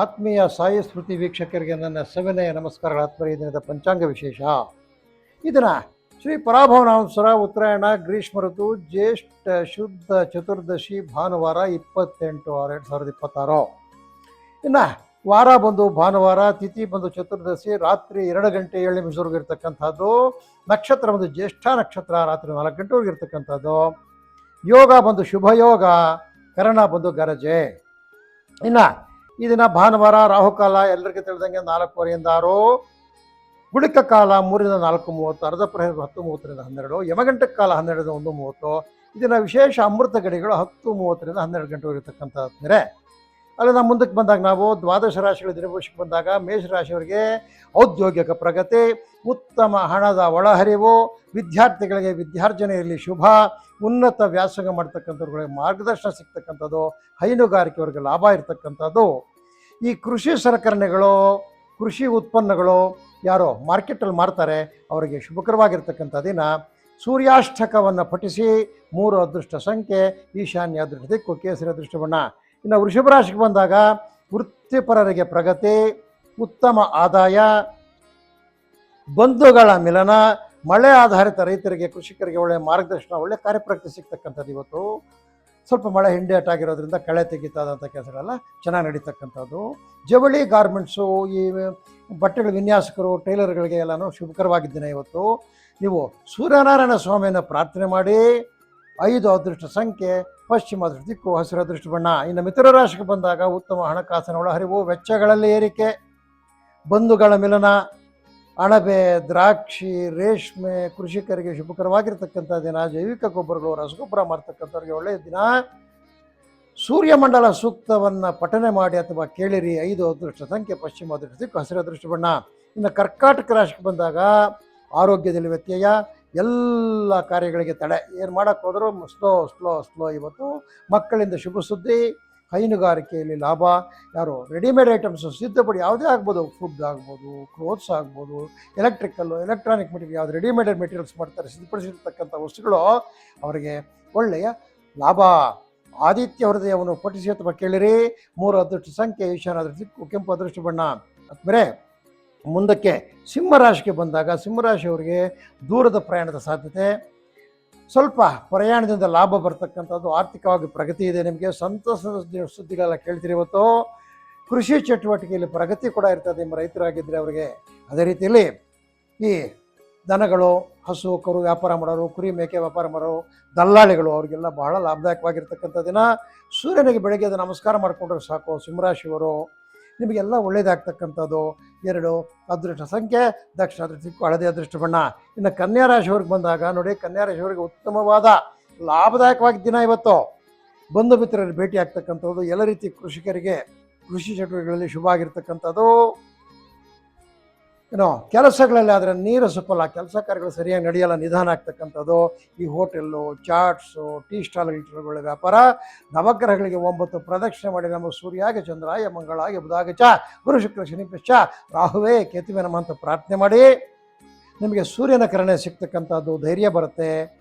ಆತ್ಮೀಯ ಸಾಯಿ ಸ್ಮೃತಿ ವೀಕ್ಷಕರಿಗೆ ನನ್ನ ಸವಿನಯ ನಮಸ್ಕಾರಗಳ ಆತ್ಮೀಯ ದಿನದ ಪಂಚಾಂಗ ವಿಶೇಷ. ಇದನ್ನು ಶ್ರೀ ಪರಾಭವನಾಂಸರ ಉತ್ತರಾಯಣ ಗ್ರೀಷ್ಮ ಋತು ಜ್ಯೇಷ್ಠ ಶುದ್ಧ ಚತುರ್ದಶಿ ಭಾನುವಾರ 28/6/2026. ಇನ್ನು ವಾರ ಬಂದು ಭಾನುವಾರ, ತಿಥಿ ಬಂದು ಚತುರ್ದಶಿ, ರಾತ್ರಿ 2 ಗಂಟೆ 7 ನಿಮಿಷವರೆಗೂ ಇರ್ತಕ್ಕಂಥದ್ದು. ನಕ್ಷತ್ರ ಬಂದು ಜ್ಯೇಷ್ಠ ನಕ್ಷತ್ರ, ರಾತ್ರಿ 4 ಗಂಟೆವರೆಗೂ ಇರ್ತಕ್ಕಂಥದ್ದು. ಯೋಗ ಬಂದು ಶುಭ ಯೋಗ, ಕರಣ ಬಂದು ಗರಜೆ. ಇನ್ನು ಈ ದಿನ ಭಾನುವಾರ, ರಾಹುಕಾಲ ಎಲ್ಲರಿಗೂ ತಿಳಿದಂಗೆ 4:15 6, ಗುಳಿಕ ಕಾಲ 3ರಿಂದ 4:30, ಅರ್ಧ ಪ್ರಹರ 10:30ರಿಂದ 12, ಯಮಗಂಟಕ ಕಾಲ 12ರಿಂದ 1:30. ಇದನ್ನು ವಿಶೇಷ ಅಮೃತ ಗಡಿಗಳು 10:30ರಿಂದ 12 ಗಂಟೆವರೆಗೆ ಇರ್ತಕ್ಕಂಥದ್ದರೆ, ಅಲ್ಲಿಂದ ಮುಂದಕ್ಕೆ ಬಂದಾಗ ನಾವು ದ್ವಾದಶ ರಾಶಿಗಳ ದಿನಭವಿಷ್ಯಕ್ಕೆ ಬಂದಾಗ ಮೇಷರಾಶಿಯವರಿಗೆ ಔದ್ಯೋಗಿಕ ಪ್ರಗತಿ, ಉತ್ತಮ ಹಣದ ಒಳಹರಿವು, ವಿದ್ಯಾರ್ಥಿಗಳಿಗೆ ವಿದ್ಯಾರ್ಜನೆಯಲ್ಲಿ ಶುಭ, ಉನ್ನತ ವ್ಯಾಸಂಗ ಮಾಡ್ತಕ್ಕಂಥವ್ರಿಗೆ ಮಾರ್ಗದರ್ಶನ ಸಿಗ್ತಕ್ಕಂಥದ್ದು, ಹೈನುಗಾರಿಕೆಯವರಿಗೆ ಲಾಭ ಇರ್ತಕ್ಕಂಥದ್ದು. ಈ ಕೃಷಿ ಸಲಕರಣೆಗಳು, ಕೃಷಿ ಉತ್ಪನ್ನಗಳು ಯಾರೋ ಮಾರ್ಕೆಟಲ್ಲಿ ಮಾರ್ತಾರೆ ಅವರಿಗೆ ಶುಭಕರವಾಗಿರ್ತಕ್ಕಂಥ ದಿನ. ಸೂರ್ಯಾಷ್ಟಕವನ್ನು ಪಠಿಸಿ. 3 ಅದೃಷ್ಟ ಸಂಖ್ಯೆ, ಈಶಾನ್ಯ ಅದೃಷ್ಟ ದಿಕ್ಕು, ಕೇಸರಿ ಅದೃಷ್ಟ ಬಣ್ಣ. ಇನ್ನು ವೃಷಭ ರಾಶಿಗೆ ಬಂದಾಗ ವೃತ್ತಿಪರರಿಗೆ ಪ್ರಗತಿ, ಉತ್ತಮ ಆದಾಯ, ಬಂಧುಗಳ ಮಿಲನ, ಮಳೆ ಆಧಾರಿತ ರೈತರಿಗೆ ಕೃಷಿಕರಿಗೆ ಒಳ್ಳೆಯ ಮಾರ್ಗದರ್ಶನ, ಒಳ್ಳೆಯ ಕಾರ್ಯಪ್ರಗತಿ ಸಿಗ್ತಕ್ಕಂಥದ್ದು. ಇವತ್ತು ಸ್ವಲ್ಪ ಮಳೆ ಹಿಂಡೇಟಾಗಿರೋದ್ರಿಂದ ಕಳೆ ತೆಗಿತಾದಂಥ ಕೆಲಸಗಳೆಲ್ಲ ಚೆನ್ನಾಗಿ ನಡೀತಕ್ಕಂಥದ್ದು. ಜವಳಿ ಗಾರ್ಮೆಂಟ್ಸು, ಈ ಬಟ್ಟೆಗಳ ವಿನ್ಯಾಸಕರು, ಟೈಲರ್ಗಳಿಗೆ ಎಲ್ಲನೂ ಶುಭಕರವಾಗಿದ್ದೇನೆ. ಇವತ್ತು ನೀವು ಸೂರ್ಯನಾರಾಯಣ ಸ್ವಾಮಿಯನ್ನು ಪ್ರಾರ್ಥನೆ ಮಾಡಿ. 5 ಅದೃಷ್ಟ ಸಂಖ್ಯೆ, ಪಶ್ಚಿಮ ಅದೃಷ್ಟ ದಿಕ್ಕು, ಹಸಿರು ಅದೃಷ್ಟ ಬಣ್ಣ. ಇನ್ನು ಮಿಥುನ ರಾಶಿಗೆ ಬಂದಾಗ ಉತ್ತಮ ಹಣಕಾಸಿನ ಒಳಹರಿವು, ವೆಚ್ಚಗಳಲ್ಲಿ ಏರಿಕೆ, ಬಂಧುಗಳ ಮಿಲನ, ಅಣಬೆ, ದ್ರಾಕ್ಷಿ, ರೇಷ್ಮೆ ಕೃಷಿಕರಿಗೆ ಶುಭಕರವಾಗಿರ್ತಕ್ಕಂಥ ದಿನ. ಜೈವಿಕ ಗೊಬ್ಬರಗಳು, ರಸಗೊಬ್ಬರ ಮಾಡ್ತಕ್ಕಂಥವ್ರಿಗೆ ಒಳ್ಳೆಯ ದಿನ. ಸೂರ್ಯಮಂಡಲ ಸೂಕ್ತವನ್ನು ಪಠನೆ ಮಾಡಿ ಅಥವಾ ಕೇಳಿರಿ. 5 ಅದೃಷ್ಟ ಸಂಖ್ಯೆ, ಪಶ್ಚಿಮ ಅದೃಷ್ಟ ದಿಕ್ಕು, ಹಸಿರು ಅದೃಷ್ಟ ಬಣ್ಣ. ಇನ್ನು ಕರ್ಕಾಟಕ ರಾಶಿಗೆ ಬಂದಾಗ ಆರೋಗ್ಯದಲ್ಲಿ ವ್ಯತ್ಯಯ, ಎಲ್ಲ ಕಾರ್ಯಗಳಿಗೆ ತಡೆ. ಏನು ಮಾಡೋಕ್ಕೆ ಹೋದರೂ ಸ್ಲೋ. ಇವತ್ತು ಮಕ್ಕಳಿಂದ ಶುಭ ಸುದ್ದಿ, ಹೈನುಗಾರಿಕೆಯಲ್ಲಿ ಲಾಭ. ಯಾರು ರೆಡಿಮೇಡ್ ಐಟಮ್ಸು ಸಿದ್ಧಪಡಿ ಯಾವುದೇ ಆಗ್ಬೋದು, ಫುಡ್ ಆಗ್ಬೋದು, ಕ್ಲೋತ್ಸ್ ಆಗ್ಬೋದು, ಎಲೆಕ್ಟ್ರಾನಿಕ್ ಮೆಟೀರಿಯಲ್, ಯಾವುದು ರೆಡಿಮೇಡ್ ಮೆಟೀರಿಯಲ್ಸ್ ಮಾಡ್ತಾರೆ ಸಿದ್ಧಪಡಿಸಿರ್ತಕ್ಕಂಥ ವಸ್ತುಗಳು ಅವರಿಗೆ ಒಳ್ಳೆಯ ಲಾಭ. ಆದಿತ್ಯ ಹೃದಯವನ್ನು ಪಠಿಸಿ ಅಥವಾ ಕೇಳಿರಿ. 3 ಅದೃಷ್ಟ ಸಂಖ್ಯೆ, ಈಶಾನ್ಯ ಅದೃಷ್ಟ ದಿಕ್ಕು, ಕೆಂಪು ಅದೃಷ್ಟ ಬಣ್ಣ. ಆದ್ಮೇಲೆ ಮುಂದಕ್ಕೆ ಸಿಂಹರಾಶಿಗೆ ಬಂದಾಗ ಸಿಂಹರಾಶಿಯವರಿಗೆ ದೂರದ ಪ್ರಯಾಣದ ಸಾಧ್ಯತೆ, ಸ್ವಲ್ಪ ಪ್ರಯಾಣದಿಂದ ಲಾಭ ಬರ್ತಕ್ಕಂಥದ್ದು, ಆರ್ಥಿಕವಾಗಿ ಪ್ರಗತಿ ಇದೆ. ನಿಮಗೆ ಸಂತಸದ ಸುದ್ದಿಗಳೆಲ್ಲ ಕೇಳ್ತೀರಿ. ಇವತ್ತು ಕೃಷಿ ಚಟುವಟಿಕೆಯಲ್ಲಿ ಪ್ರಗತಿ ಕೂಡ ಇರ್ತದೆ ನಿಮ್ಮ ರೈತರಾಗಿದ್ದರೆ ಅವರಿಗೆ. ಅದೇ ರೀತಿಯಲ್ಲಿ ಈ ದನಗಳು, ಹಸು ಕರು ವ್ಯಾಪಾರ ಮಾಡೋರು, ಕುರಿ ಮೇಕೆ ವ್ಯಾಪಾರ ಮಾಡೋರು, ದಲ್ಲಾಳಿಗಳು, ಅವರಿಗೆಲ್ಲ ಬಹಳ ಲಾಭದಾಯಕವಾಗಿರ್ತಕ್ಕಂಥ ದಿನ. ಸೂರ್ಯನಿಗೆ ಬೆಳಗ್ಗೆ ಅದು ನಮಸ್ಕಾರ ಮಾಡಿಕೊಂಡ್ರೆ ಸಾಕು ಸಿಂಹರಾಶಿಯವರು, ನಿಮಗೆಲ್ಲ ಒಳ್ಳೆಯದಾಗ್ತಕ್ಕಂಥದ್ದು. 2 ಅದೃಷ್ಟ ಸಂಖ್ಯೆ, ದಕ್ಷಿಣ ಅದೃಷ್ಟ ದಿಕ್ಕು, ಹಳದಿ ಅದೃಷ್ಟ ಬಣ್ಣ. ಇನ್ನು ಕನ್ಯಾ ರಾಶಿಯವ್ರಿಗೆ ಬಂದಾಗ ನೋಡಿ, ಕನ್ಯಾ ರಾಶಿಯವರಿಗೆ ಉತ್ತಮವಾದ ಲಾಭದಾಯಕವಾಗಿ ದಿನ ಇವತ್ತು. ಬಂಧು ಮಿತ್ರರಿಗೆ ಭೇಟಿ ಆಗ್ತಕ್ಕಂಥದ್ದು, ಎಲ್ಲ ರೀತಿ ಕೃಷಿಕರಿಗೆ ಕೃಷಿ ಚಟುವಟಿಕೆಗಳಲ್ಲಿ ಶುಭ ಆಗಿರ್ತಕ್ಕಂಥದ್ದು. ಕೆಲಸಗಳಲ್ಲಿ ಆದರೆ ನೀರು ಸಫಲ, ಕೆಲಸ ಕಾರ್ಯಗಳು ಸರಿಯಾಗಿ ನಡೆಯಲ್ಲ, ನಿಧಾನ ಆಗ್ತಕ್ಕಂಥದ್ದು. ಈ ಹೋಟೆಲ್ಲು, ಚಾಟ್ಸು, ಟೀ ಸ್ಟಾಲ್ಗಳ ವ್ಯಾಪಾರ. ನವಗ್ರಹಗಳಿಗೆ 9 ಪ್ರದಕ್ಷಿಣೆ ಮಾಡಿ ನಮ್ಮ ಸೂರ್ಯಾಗೆ, ಚಂದ್ರಾಯ, ಮಂಗಳಾಗೆ, ಬುಧಾಗೆ ಚ, ಗುರು ಶುಕ್ರ ಶನಿ ಪಿಶ್ಚ, ರಾಹುವೇ ಕೇತುವೆ ನಮ ಅಂತ ಪ್ರಾರ್ಥನೆ ಮಾಡಿ. ನಿಮಗೆ ಸೂರ್ಯನ ಕರುಣೆ ಸಿಗ್ತಕ್ಕಂಥದ್ದು, ಧೈರ್ಯ ಬರುತ್ತೆ.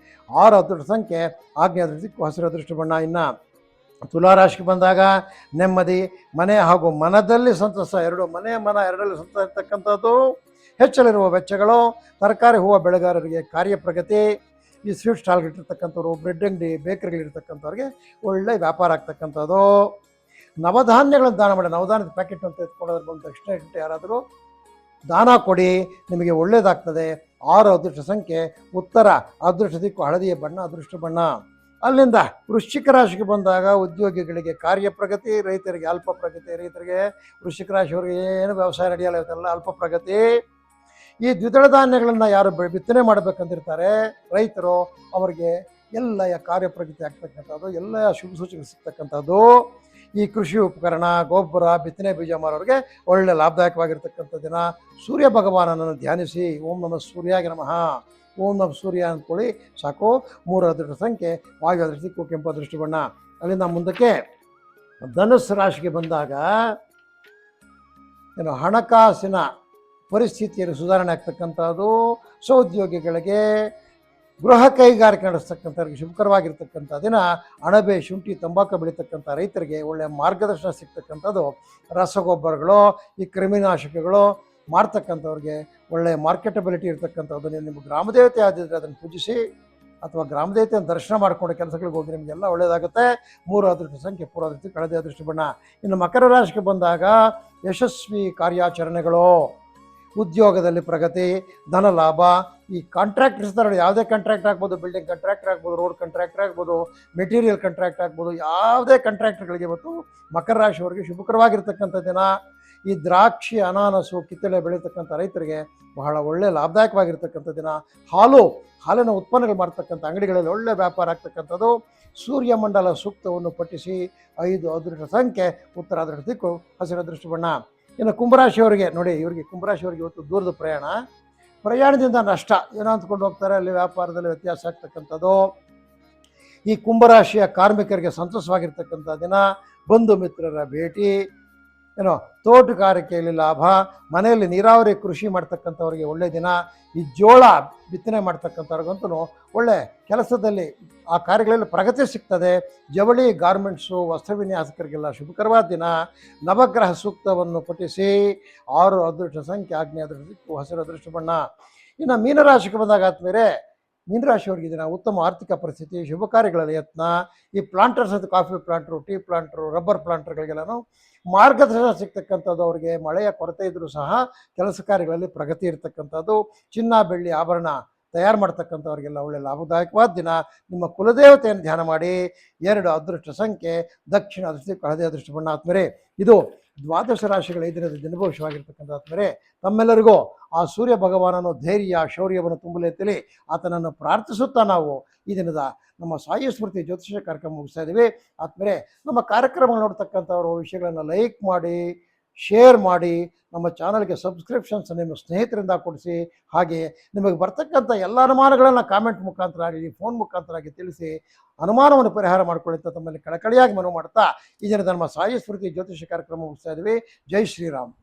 6 ಅದೃಷ್ಟ ಸಂಖ್ಯೆ, ಆಗ್ನೇಯ ಅದೃಷ್ಟ ದಿಕ್ಕು, ಹಸಿರು ಅದೃಷ್ಟ ಬಣ್ಣ. ಇನ್ನು ತುಲಾರಾಶಿಗೆ ಬಂದಾಗ ನೆಮ್ಮದಿ, ಮನೆ ಹಾಗೂ ಮನದಲ್ಲಿ ಸಂತಸ. 2 ಮನೆ ಮನ ಎರಡರಲ್ಲಿ ಸಂತಸ ಇರ್ತಕ್ಕಂಥದ್ದು. ಹೆಚ್ಚಲಿರುವ ವೆಚ್ಚಗಳು, ತರಕಾರಿ ಹೂವು ಬೆಳೆಗಾರರಿಗೆ ಕಾರ್ಯಪ್ರಗತಿ. ಈ ಸ್ವೀಟ್ ಸ್ಟಾಲ್ಗಳಿರ್ತಕ್ಕಂಥವ್ರು, ಬ್ರೆಡ್ ಅಂಗಡಿ, ಬೇಕರಿಗಳಿರ್ತಕ್ಕಂಥವ್ರಿಗೆ ಒಳ್ಳೆಯ ವ್ಯಾಪಾರ ಆಗ್ತಕ್ಕಂಥದ್ದು. ನವಧಾನ್ಯಗಳನ್ನು ದಾನ ಮಾಡಿ. ನವಧಾನ್ಯದ ಪ್ಯಾಕೆಟ್ ಅಂತ ಎತ್ಕೊಳ್ಳೋದ್ರ ಬಂದ ತಕ್ಷಣ ಯಾರಾದರೂ ದಾನ ಕೊಡಿ, ನಿಮಗೆ ಒಳ್ಳೆಯದಾಗ್ತದೆ. 6 ಅದೃಷ್ಟ ಸಂಖ್ಯೆ, ಉತ್ತರ ಅದೃಷ್ಟ ದಿಕ್ಕು, ಹಳದಿಯ ಬಣ್ಣ ಅದೃಷ್ಟ ಬಣ್ಣ. ಅಲ್ಲಿಂದ ವೃಶ್ಚಿಕ ರಾಶಿಗೆ ಬಂದಾಗ ಉದ್ಯೋಗಿಗಳಿಗೆ ಕಾರ್ಯಪ್ರಗತಿ, ರೈತರಿಗೆ ಅಲ್ಪ ಪ್ರಗತಿ. ರೈತರಿಗೆ, ವೃಶ್ಚಿಕ ರಾಶಿಯವರಿಗೆ ಏನು ವ್ಯವಸಾಯ ನಡೆಯಲ್ಲ, ಇವತ್ತೆಲ್ಲ ಅಲ್ಪ ಪ್ರಗತಿ. ಈ ದ್ವಿದಳ ಧಾನ್ಯಗಳನ್ನು ಯಾರು ಬಿತ್ತನೆ ಮಾಡಬೇಕಂತಿರ್ತಾರೆ ರೈತರು, ಅವರಿಗೆ ಎಲ್ಲ ಕಾರ್ಯಪ್ರಗತಿ ಆಗ್ತಕ್ಕಂಥದ್ದು, ಎಲ್ಲ ಶುಭ ಸೂಚನೆ ಸಿಗ್ತಕ್ಕಂಥದ್ದು. ಈ ಕೃಷಿ ಉಪಕರಣ, ಗೊಬ್ಬರ, ಬಿತ್ತನೆ ಬೀಜ ಮಾರೋರಿಗೆ ಒಳ್ಳೆ ಲಾಭದಾಯಕವಾಗಿರ್ತಕ್ಕಂಥ ದಿನ. ಸೂರ್ಯ ಭಗವಾನನನ್ನು ಧ್ಯಾನಿಸಿ. ಓಂ ನಮಃ ಸೂರ್ಯಾಗೆ ನಮಃ, ಓಂ ನಮಃ ಸೂರ್ಯ ಅಂದ್ಕೊಳ್ಳಿ ಸಾಕು. 3 ಅದೃಷ್ಟ ಸಂಖ್ಯೆ, ವಾಯು ಅದೃಷ್ಟ ದಿಕ್ಕು, ಕೆಂಪು ಅದೃಷ್ಟ ಬಣ್ಣ. ಅಲ್ಲಿಂದ ಮುಂದಕ್ಕೆ ಧನುಸ್ಸು ರಾಶಿಗೆ ಬಂದಾಗ ಹಣಕಾಸಿನ ಪರಿಸ್ಥಿತಿಯಲ್ಲಿ ಸುಧಾರಣೆ ಆಗ್ತಕ್ಕಂಥದ್ದು. ಸಹೋದ್ಯೋಗಿಗಳಿಗೆ ಗೃಹ ಕೈಗಾರಿಕೆ ನಡೆಸ್ತಕ್ಕಂಥವ್ರಿಗೆ ಶುಭಕರವಾಗಿರ್ತಕ್ಕಂಥ ದಿನ. ಅಣಬೆ, ಶುಂಠಿ, ತಂಬಾಕು ಬೆಳೀತಕ್ಕಂಥ ರೈತರಿಗೆ ಒಳ್ಳೆಯ ಮಾರ್ಗದರ್ಶನ ಸಿಗ್ತಕ್ಕಂಥದ್ದು. ರಸಗೊಬ್ಬರಗಳು, ಈ ಕ್ರಿಮಿನಾಶಕಗಳು ಮಾಡ್ತಕ್ಕಂಥವ್ರಿಗೆ ಒಳ್ಳೆಯ ಮಾರ್ಕೆಟಬಿಲಿಟಿ ಇರ್ತಕ್ಕಂಥದ್ದು. ನೀವು ನಿಮ್ಮ ಗ್ರಾಮದೇವತೆ ಆದಿದ್ರೆ ಅದನ್ನು ಪೂಜಿಸಿ ಅಥವಾ ಗ್ರಾಮದೇವತೆಯನ್ನು ದರ್ಶನ ಮಾಡಿಕೊಂಡು ಕೆಲಸಗಳಿಗೆ ಹೋಗಿ ನಿಮಗೆಲ್ಲ ಒಳ್ಳೆಯದಾಗುತ್ತೆ. 3 ಅದೃಷ್ಟ ಸಂಖ್ಯೆ ಪೂರ್ವಾದೃಷ್ಟಿ, ಕಳೆದ ಅದೃಷ್ಟ ಬಣ್ಣ. ಇನ್ನು ಮಕರ ರಾಶಿಗೆ ಬಂದಾಗ ಯಶಸ್ವಿ ಕಾರ್ಯಾಚರಣೆಗಳು, ಉದ್ಯೋಗದಲ್ಲಿ ಪ್ರಗತಿ, ಧನ ಲಾಭ. ಈ ಕಾಂಟ್ರಾಕ್ಟರ್ಸ್ ಇರ್ತಾರೆ, ಯಾವುದೇ ಕಾಂಟ್ರಾಕ್ಟ್ ಆಗ್ಬೋದು, ಬಿಲ್ಡಿಂಗ್ ಕಾಂಟ್ರಾಕ್ಟರ್ ಆಗ್ಬೋದು, ರೋಡ್ ಕಾಂಟ್ರಾಕ್ಟರ್ ಆಗ್ಬೋದು, ಮೆಟೀರಿಯಲ್ ಕಾಂಟ್ರಾಕ್ಟ್ ಆಗ್ಬೋದು, ಯಾವುದೇ ಕಾಂಟ್ರಾಕ್ಟರ್ಗಳಿಗೆ ಇವತ್ತು ಮಕರ ರಾಶಿಯವರಿಗೆ ಶುಭಕರವಾಗಿರ್ತಕ್ಕಂಥ ದಿನ. ಈ ದ್ರಾಕ್ಷಿ, ಅನಾನಸು, ಕಿತ್ತಳೆ ಬೆಳೀತಕ್ಕಂಥ ರೈತರಿಗೆ ಬಹಳ ಒಳ್ಳೆಯ ಲಾಭದಾಯಕವಾಗಿರ್ತಕ್ಕಂಥ ದಿನ. ಹಾಲಿನ ಉತ್ಪನ್ನಗಳು ಮಾಡ್ತಕ್ಕಂಥ ಅಂಗಡಿಗಳಲ್ಲಿ ಒಳ್ಳೆಯ ವ್ಯಾಪಾರ ಆಗ್ತಕ್ಕಂಥದ್ದು. ಸೂರ್ಯಮಂಡಲ ಸೂಕ್ತವನ್ನು ಪಠಿಸಿ. 5 ಅದೃಷ್ಟ ಸಂಖ್ಯೆ ಉತ್ತರ ಅದೃಷ್ಟ ದಿಕ್ಕು, ಹಸಿರು ಅದೃಷ್ಟ ಬಣ್ಣ. ಇನ್ನು ಕುಂಭರಾಶಿಯವರಿಗೆ ನೋಡಿ, ಇವರಿಗೆ ಕುಂಭರಾಶಿಯವರಿಗೆ ಇವತ್ತು ದೂರದ ಪ್ರಯಾಣದಿಂದ ನಷ್ಟ ಏನೋ ಅಂದ್ಕೊಂಡು ಹೋಗ್ತಾರೆ, ಅಲ್ಲಿ ವ್ಯಾಪಾರದಲ್ಲಿ ವ್ಯತ್ಯಾಸ ಆಗ್ತಕ್ಕಂಥದ್ದು. ಈ ಕುಂಭರಾಶಿಯ ಕಾರ್ಮಿಕರಿಗೆ ಸಂತೋಷವಾಗಿರ್ತಕ್ಕಂಥ ದಿನ. ಬಂಧು ಮಿತ್ರರ ಭೇಟಿ, ಏನೋ ತೋಟಗಾರಿಕೆಯಲ್ಲಿ ಲಾಭ, ಮನೆಯಲ್ಲಿ ನೀರಾವರಿ ಕೃಷಿ ಮಾಡ್ತಕ್ಕಂಥವ್ರಿಗೆ ಒಳ್ಳೆಯ ದಿನ. ಈ ಜೋಳ ಬಿತ್ತನೆ ಮಾಡ್ತಕ್ಕಂಥವ್ರಿಗಂತೂ ಒಳ್ಳೆ ಕೆಲಸದಲ್ಲಿ ಆ ಕಾರ್ಯಗಳಲ್ಲಿ ಪ್ರಗತಿ ಸಿಗ್ತದೆ. ಜವಳಿ, ಗಾರ್ಮೆಂಟ್ಸು, ವಸ್ತ್ರ ವಿನ್ಯಾಸಕರಿಗೆಲ್ಲ ಶುಭಕರವಾದ ದಿನ. ನವಗ್ರಹ ಸೂಕ್ತವನ್ನು ಪಠಿಸಿ. 6 ಅದೃಷ್ಟ ಸಂಖ್ಯೆ ಆಗ್ನೇಯ ಅದೃಷ್ಟ ದಿಕ್ಕು, ಹಸಿರು ಅದೃಷ್ಟ ಬಣ್ಣ. ಇನ್ನು ಮೀನರಾಶಿಗೆ ಬಂದಾಗ ಆದ್ಮೇಲೆ ಮೀನರಾಶಿಯವರಿಗೆ ದಿನ ಉತ್ತಮ ಆರ್ಥಿಕ ಪರಿಸ್ಥಿತಿ, ಶುಭ ಕಾರ್ಯಗಳಲ್ಲಿ ಯತ್ನ. ಈ ಪ್ಲಾಂಟರ್ಸ್ ಅಂತ ಕಾಫಿ ಪ್ಲಾಂಟ್ರು, ಟೀ ಪ್ಲಾಂಟ್ರು, ರಬ್ಬರ್ ಪ್ಲಾಂಟರ್ಗಳಿಗೆಲ್ಲನೂ ಮಾರ್ಗದರ್ಶನ ಸಿಗ್ತಕ್ಕಂಥದ್ದು. ಅವರಿಗೆ ಮಳೆಯ ಕೊರತೆ ಇದ್ದರೂ ಸಹ ಕೆಲಸ ಕಾರ್ಯಗಳಲ್ಲಿ ಪ್ರಗತಿ ಇರತಕ್ಕಂಥದ್ದು. ಚಿನ್ನ, ಬೆಳ್ಳಿ, ಆಭರಣ ತಯಾರು ಮಾಡ್ತಕ್ಕಂಥವ್ರಿಗೆಲ್ಲ ಒಳ್ಳೆಯ ಲಾಭದಾಯಕವಾದ ದಿನ. ನಿಮ್ಮ ಕುಲದೇವತೆಯನ್ನು ಧ್ಯಾನ ಮಾಡಿ. 2 ಅದೃಷ್ಟ ಸಂಖ್ಯೆ ದಕ್ಷಿಣ ಅದೃಷ್ಟ, ಹಳದಿ ಅದೃಷ್ಟ ಬಣ್ಣ. ಆದ್ಮೇಲೆ ಇದು ದ್ವಾದಶ ರಾಶಿಗಳ 5 ದಿನದ ದಿನಭವಿಷ್ಯವಾಗಿರ್ತಕ್ಕಂಥ ಆದ್ಮೇಲೆ ತಮ್ಮೆಲ್ಲರಿಗೂ ಆ ಸೂರ್ಯ ಭಗವಾನನು ಧೈರ್ಯ, ಶೌರ್ಯವನ್ನು ತುಂಬಲೆತ್ತಲಿ ಆತನನ್ನು ಪ್ರಾರ್ಥಿಸುತ್ತಾ ನಾವು ಈ ದಿನದ ನಮ್ಮ ಸಾಯಿ ಸ್ಮೃತಿ ಜ್ಯೋತಿಷ ಕಾರ್ಯಕ್ರಮ ಮುಗಿಸ್ತಾ ಇದ್ದೀವಿ. ಆದ್ಮೇಲೆ ನಮ್ಮ ಕಾರ್ಯಕ್ರಮ ನೋಡ್ತಕ್ಕಂಥವರು ವಿಷಯಗಳನ್ನು ಲೈಕ್ ಮಾಡಿ, ಶೇರ್ ಮಾಡಿ, ನಮ್ಮ ಚಾನಲ್ಗೆ ಸಬ್ಸ್ಕ್ರಿಪ್ಷನ್ಸ್ ನಿಮ್ಮ ಸ್ನೇಹಿತರಿಂದ ಕೊಡಿಸಿ. ಹಾಗೆ ನಿಮಗೆ ಬರ್ತಕ್ಕಂಥ ಎಲ್ಲ ಅನುಮಾನಗಳನ್ನು ಕಾಮೆಂಟ್ ಮುಖಾಂತರ ಆಗಲಿ, ಫೋನ್ ಮುಖಾಂತರ ಆಗಿ ತಿಳಿಸಿ ಅನುಮಾನವನ್ನು ಪರಿಹಾರ ಮಾಡಿಕೊಳ್ಳಿ ಅಂತ ತಮ್ಮಲ್ಲಿ ಕಳಕಳಿಯಾಗಿ ಮನವಿ ಮಾಡ್ತಾ ಈ ದಿನದ ನಮ್ಮ ಸಾಯಿ ಸ್ಮೃತಿ ಜ್ಯೋತಿಷ ಕಾರ್ಯಕ್ರಮ ಮುಗಿಸ್ತಾ ಇದ್ದೀವಿ. ಜೈ ಶ್ರೀರಾಮ್.